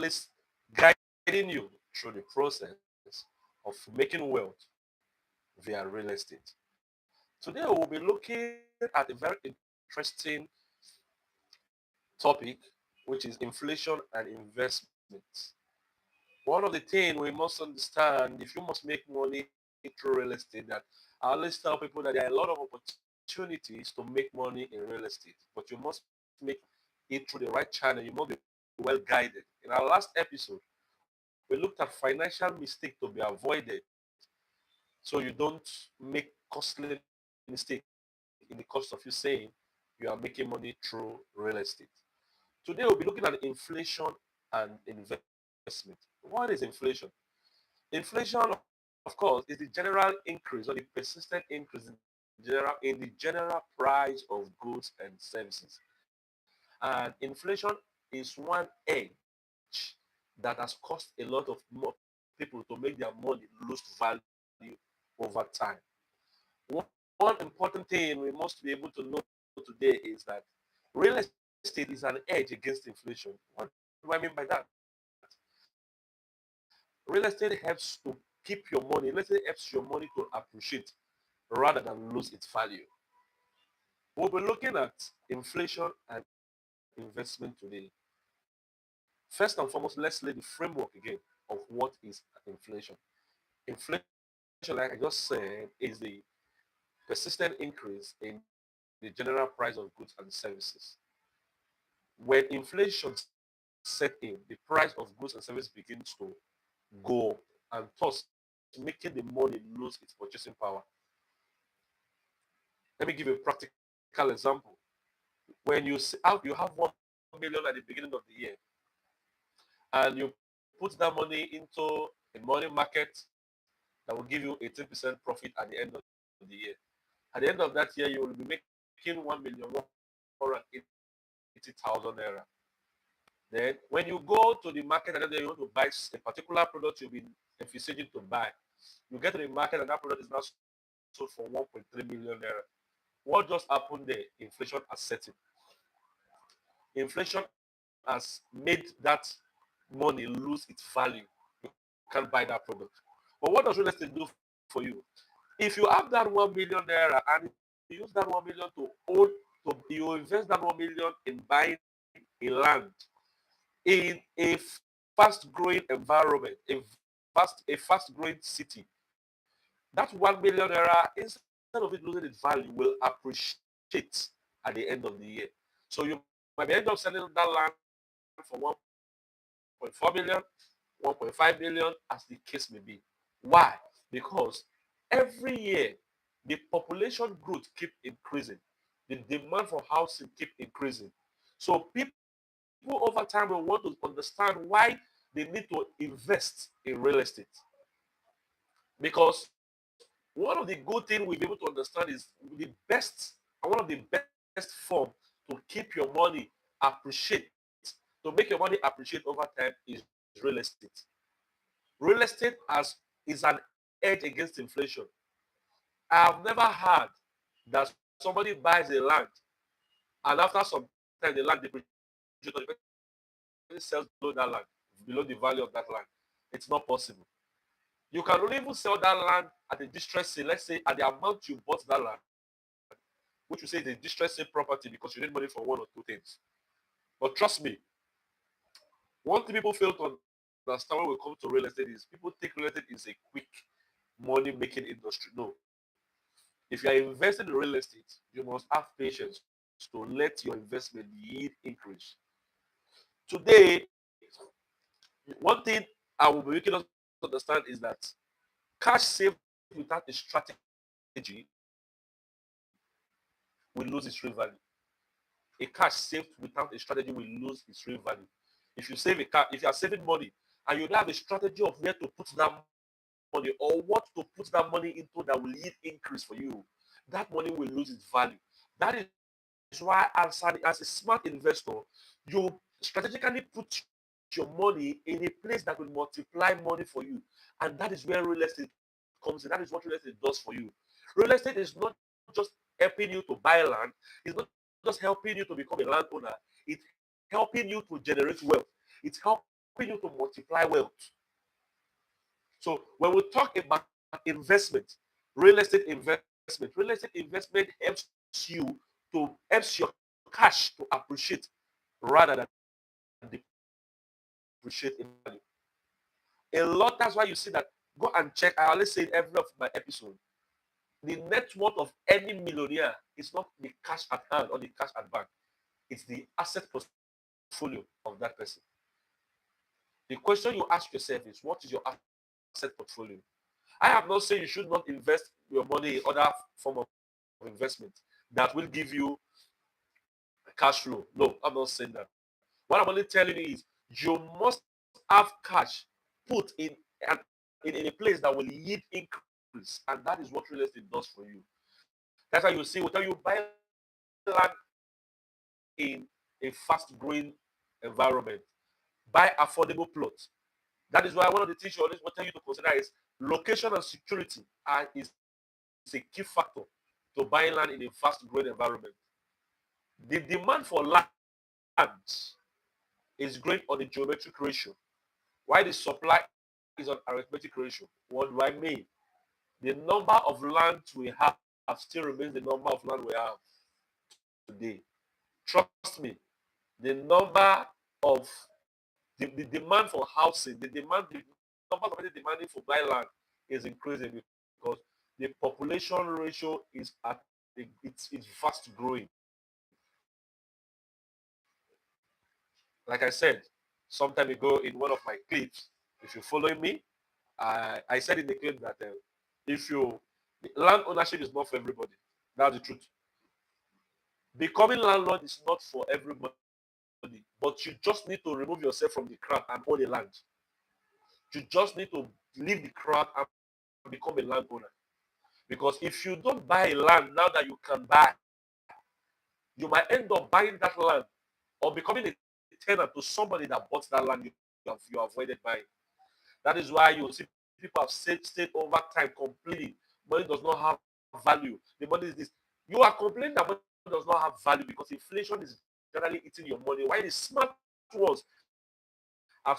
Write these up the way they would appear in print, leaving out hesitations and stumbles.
least guiding you through the process of making wealth via real estate. Today we'll be looking at a very interesting topic, which is inflation and investment. One of the things we must understand, if you must make money through real estate, that I always tell people that there are a lot of opportunities to make money in real estate, but you must make it through the right channel. You must be well guided. In our last episode, we looked at financial mistake to be avoided so you don't make costly mistake in the cost of you saying you are making money through real estate. Today we'll be looking at inflation and investment. What is inflation? Inflation, of course, is the general increase or the persistent increase in the general price of goods and services. And inflation is one edge that has caused a lot of more people to make their money lose value over time. One important thing we must be able to know today is that real estate is an edge against inflation. What do I mean by that? Real estate helps to keep your money. Real estate helps your money to appreciate rather than lose its value. We'll be looking at inflation and investment today. First and foremost, let's lay the framework again of what is inflation. Inflation, like I just said, is the persistent increase in the general price of goods and services. When inflation set in, the price of goods and services begins to go up, and thus making the money lose its purchasing power. Let me give you a practical example. When you have 1 million at the beginning of the year, and you put that money into a money market that will give you 18% profit at the end of the year. At the end of that year, you will be making 1,180,000 naira. Then, when you go to the market and then you want to buy a particular product you've been envisaging to buy, you get to the market and that product is now sold for 1.3 million naira. What just happened there? Inflation has set in. Inflation has made that money lose its value. You can't buy that product. But what does real estate do for you? If you have that 1 million naira and you use that 1 million to own, you invest that 1 million in buying a land in a fast growing environment, a fast growing city, that 1 million naira, instead of it losing its value, will appreciate at the end of the year. So you might be end up selling that land for 1.4 million, 1.5 million, as the case may be. Why? Because every year the population growth keep increasing, the demand for housing keep increasing. So people over time will want to understand why they need to invest in real estate. Because one of the good things we'll be able to understand is one of the best form to keep your money appreciate, to make your money appreciate over time is real estate. Real estate is an edge against inflation. I have never heard that somebody buys a land and after some time the land depreciates or the person sells below the value of that land. It's not possible. You can only even sell that land at a distress sale, let's say at the amount you bought that land, which we say is a distress sale property because you need money for one or two things. But trust me, one thing people fail to understand when we come to real estate is people think real estate is a quick money making industry. No. If you are investing in real estate, you must have patience to let your investment yield increase. Today, one thing I will be making us understand is that cash saved without a strategy will lose its real value. A cash saved without a strategy will lose its real value. If you save a car, if you are saving money and you don't have a strategy of where to put that money or what to put that money into that will yield increase for you, that money will lose its value. That is why, as a smart investor, you strategically put your money in a place that will multiply money for you, and that is where real estate comes in. That is what real estate does for you. Real estate is not just helping you to buy land, it's not just helping you to become a landowner, it's helping you to generate wealth, it's helping you to create wealth. you to multiply wealth. So when we talk about investment, real estate investment helps you to helps your cash to appreciate rather than depreciate in value. A lot, that's why you see that. Go and check. I always say in every of my episode, the net worth of any millionaire is not the cash at hand or the cash at bank. It's the asset portfolio of that person. The question you ask yourself is, what is your asset portfolio? I have not said you should not invest your money in other form of investment that will give you cash flow. No, I'm not saying that. What I'm only telling you is you must have cash put in a place that will yield increase, and that is what real estate does for you. That's why you see, we'll tell you buy land in a fast-growing environment, buy affordable plots. That is why one of the things you always want you to consider is location and security is a key factor to buying land in a fast-growing environment. The demand for land is growing on a geometric ratio, while the supply is on arithmetic ratio. What do I mean? The number of land we have still remains the number of land we have today. Trust me, the number of the demand for housing, the number of people demanding for buy land is increasing because the population ratio is at it's fast growing. Like I said some time ago in one of my clips, if you're following me, I said in the clip that if you land ownership is not for everybody. That's the truth. Becoming landlord is not for everybody, but you just need to remove yourself from the crowd and own a land. You just need to leave the crowd and become a landowner. Because if you don't buy a land now that you can buy, you might end up buying that land or becoming a tenant to somebody that bought that land you avoided buying. That is why you see people have stayed over time complaining money does not have value. The money is this. You are complaining that money does not have value because inflation is generally eating your money. Why the smart ones have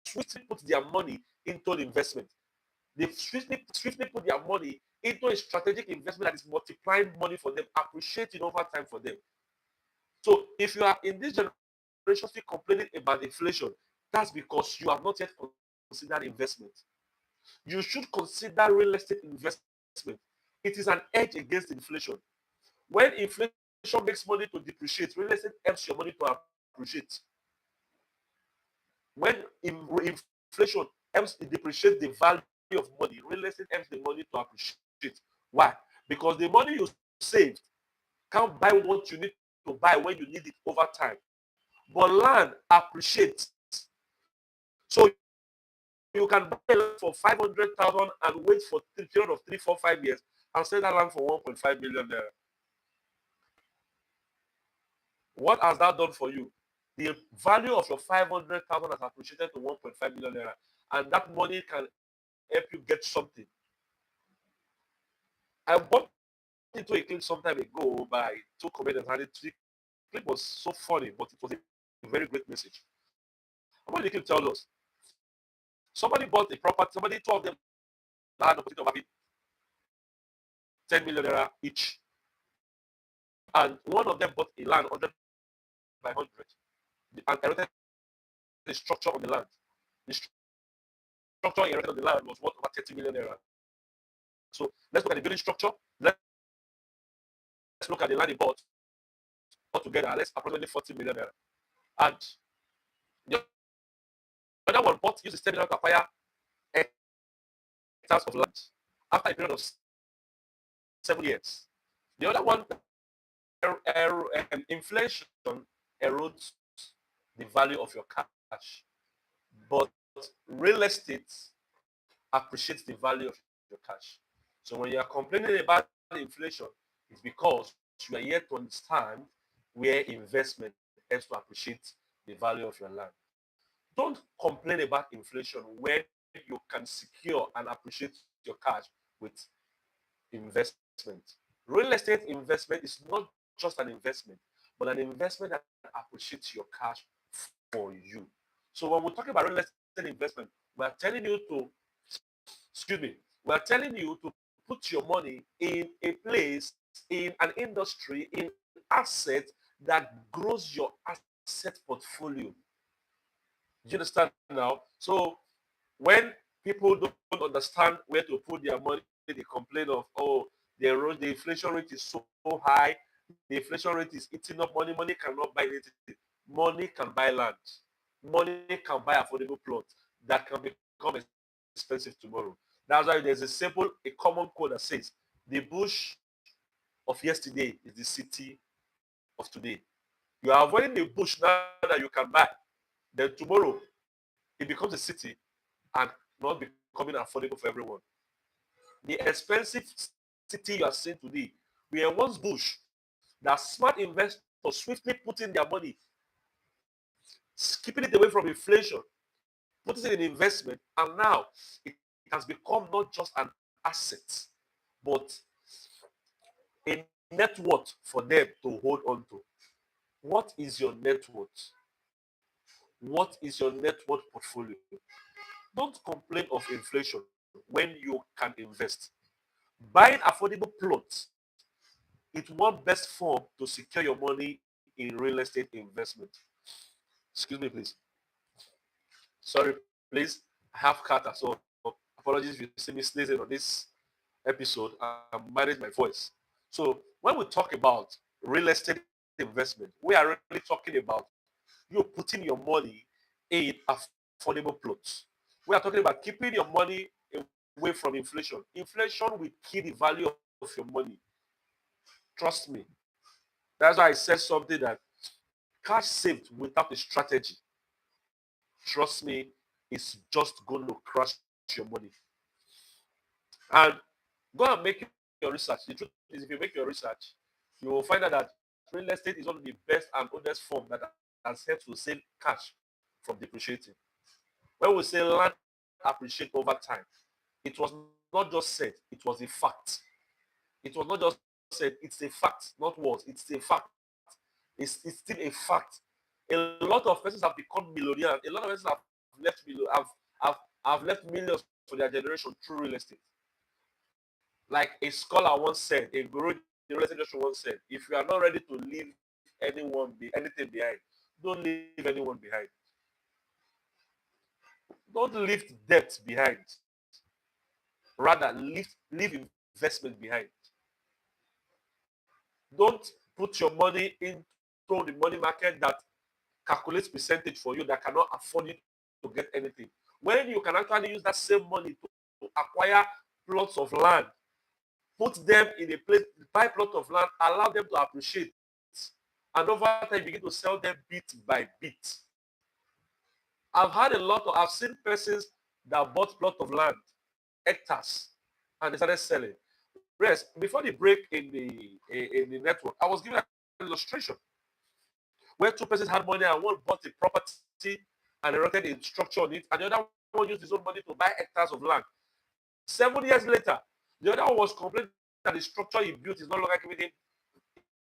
swiftly put their money into an investment. They swiftly put their money into a strategic investment that is multiplying money for them, appreciating over time for them. So if you are in this generation still complaining about inflation, that's because you have not yet considered investment. You should consider real estate investment. It is an edge against inflation. When inflation makes money to depreciate, real estate helps your money to appreciate. When inflation helps to depreciate the value of money, real estate helps the money to appreciate. Why? Because the money you saved can't buy what you need to buy when you need it over time. But land appreciates. So you can buy land for 500,000 and wait for a period of 3, 4, 5 years and sell that land for 1.5 million naira. What has that done for you? The value of your 500,000 has appreciated to 1.5 million naira, and that money can help you get something. I bought into a clip some time ago by two comedians, and the clip was so funny, but it was a very great message. And what the clip tells us, somebody bought a property, somebody told them had the opportunity of having 10 million naira each, and one of them bought a land 100 by 100 and erected the structure on the land. The structure erected on the land was worth over 30 million naira. So let's look at the building structure. Let's look at the land he bought altogether. Let's approximately 40 million naira. And the other one bought used 10 million to acquire hectares of land after a period of 7 years. The other one, inflation erodes the value of your cash, but real estate appreciates the value of your cash. So when you are complaining about inflation, it's because you are yet to understand where investment helps to appreciate the value of your land. Don't complain about inflation when you can secure and appreciate your cash with investment. Real estate investment is not just an investment, but an investment that appreciates your cash for you. So when we talk about real estate investment, we are telling you to, excuse me, we are telling you to put your money in a place, in an industry, in asset that grows your asset portfolio. Do you understand now? So when people don't understand where to put their money, they complain of, oh, the inflation rate is so high, the inflation rate is eating up money, money cannot buy anything. Money can buy land, money can buy affordable plots that can become expensive tomorrow. That's why there's a common code that says the bush of yesterday is the city of today. You are avoiding the bush now that you can buy, then tomorrow it becomes a city and not becoming affordable for everyone. The expensive city you are seeing today were once bush that smart investors swiftly put in their money, keeping it away from inflation, putting it in investment, and now it has become not just an asset, but a net worth for them to hold on to. What is your net worth? What is your net worth portfolio? Don't complain of inflation when you can invest. Buying affordable plots is one best form to secure your money in real estate investment. Excuse me, please. Sorry, please. I have catarrh, so apologies if you see me sneezing on this episode. I'm managing my voice. So when we talk about real estate investment, we are really talking about you putting your money in affordable plots. We are talking about keeping your money away from inflation. Inflation will kill the value of your money. Trust me. That's why I said something that cash saved without a strategy, trust me, is just going to crush your money. And go and make your research. The truth is, if you make your research, you will find out that real estate is one of the best and oldest form that has helped to save cash from depreciating. When we say land appreciate over time, it was not just said, it was a fact. It was not just said, it's a fact, not was, it's a fact. It's still a fact. A lot of persons have become millionaires. A lot of persons have left millions for their generation through real estate. Like a scholar once said, a guru in the real estate industry once said, if you are not ready to leave anything behind, don't leave anyone behind. Don't leave debt behind. Rather, leave investment behind. Don't put your money into the money market that calculates percentage for you that cannot afford you to get anything. When you can actually use that same money to acquire plots of land, put them in a place, buy plot of land, allow them to appreciate, and over time you begin to sell them bit by bit. I've seen persons that bought plot of land, hectares, and they started selling. Yes, before the break in the network, I was giving an illustration where two persons had money and one bought a property and erected a structure on it, and the other one used his own money to buy hectares of land. 7 years later, the other one was complaining that the structure he built is no longer giving him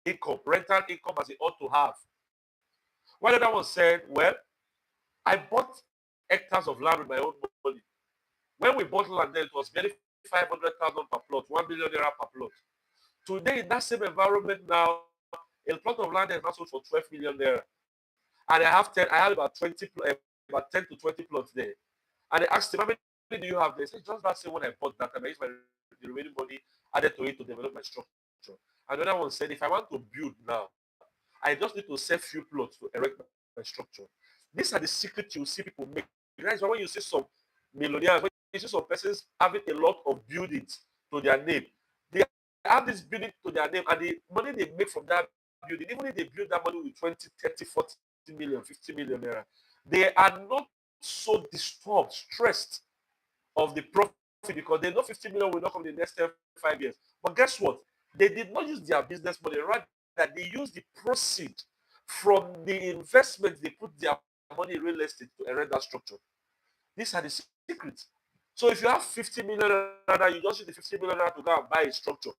income, rental income as he ought to have. While the other one said, well, I bought hectares of land with my own money. When we bought land then, it was barely 500,000 per plot, 1 million naira per plot. Today, in that same environment now, a plot of land is now sold for 12 million naira. And I have about 10 to 20 plots there. And they asked him, how many do you have? They said, just that same when I bought that, and I used the remaining money added to it to develop my structure. And the other one said, if I want to build now, I just need to sell few plots to erect my structure. These are the secrets you see people make. That is why when you see some millionaires, when you see some persons having a lot of buildings to their name, they have this building to their name, and the money they make from that building, even if they build that money with 20, 30, 40 million, 50 million naira, they are not so disturbed, stressed of the profit because they know 50 million will not come in the next 5 years. But guess what? They did not use their business money, rather they used the proceed from the investment they put their money in real estate to erect that structure. These are the secrets. So if you have 50 million naira, you just use the 50 million naira to go and buy a structure.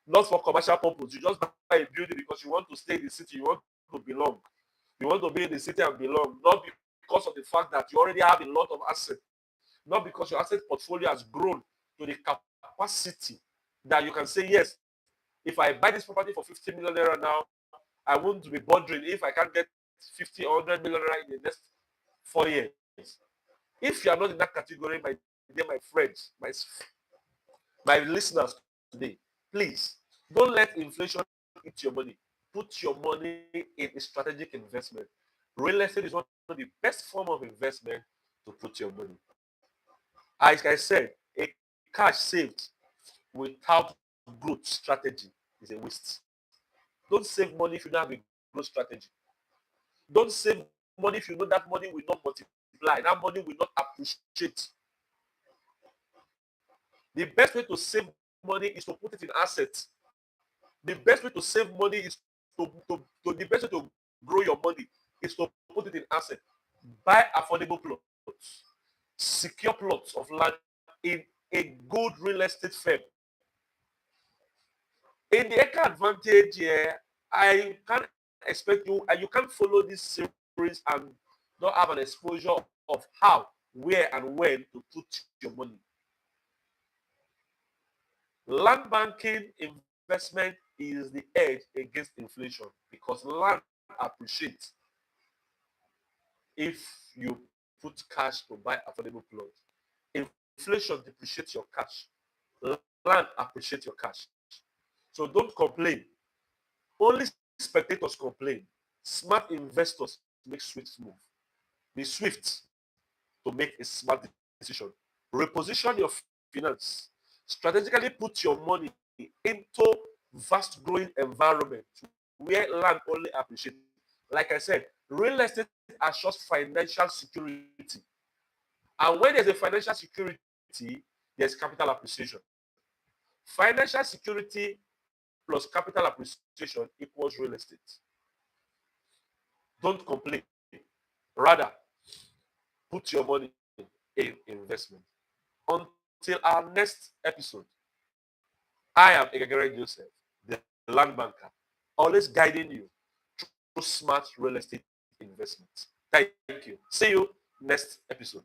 Not for commercial purpose. You just buy a building because you want to stay in the city, you want to belong. You want to be in the city and belong, not because you want to build. because of the fact that you already have a lot of assets, not because your asset portfolio has grown to the capacity that you can say, yes, if I buy this property for 50 million naira now, I won't be bothering if I can't get 50 or 100 million naira in the next 4 years. If you are not in that category, my friends, my listeners today, please don't let inflation eat your money. Put your money in a strategic investment. Real estate is one of the best form of investment to put your money. As I said, a cash saved without growth strategy is a waste. Don't save money if you don't have a growth strategy. Don't save money if you know that money will not multiply, that money will not appreciate. The best way to save money is to put it in assets. The best way to save money is the best way to grow your money is to put it in assets. Buy affordable plots, secure plots of land in a good real estate firm. In the Eka Advantage here, I can't expect you, and you can't follow this series and not have an exposure of how, where, and when to put your money. Land banking investment is the edge against inflation because land appreciates if you put cash to buy affordable plots. Inflation depreciates your cash. Land appreciates your cash. So don't complain. Only spectators complain. Smart investors make swift move. Be swift to make a smart decision. Reposition your finance. Strategically put your money into vast growing environment where land only appreciates. Like I said, real estate assures financial security. And when there's a financial security, there's capital appreciation. Financial security plus capital appreciation equals real estate. Don't complain. Rather, put your money in investment. Until our next episode, I am Egegere Joseph, the land banker, always guiding you through smart real estate investments. Thank you. See you next episode.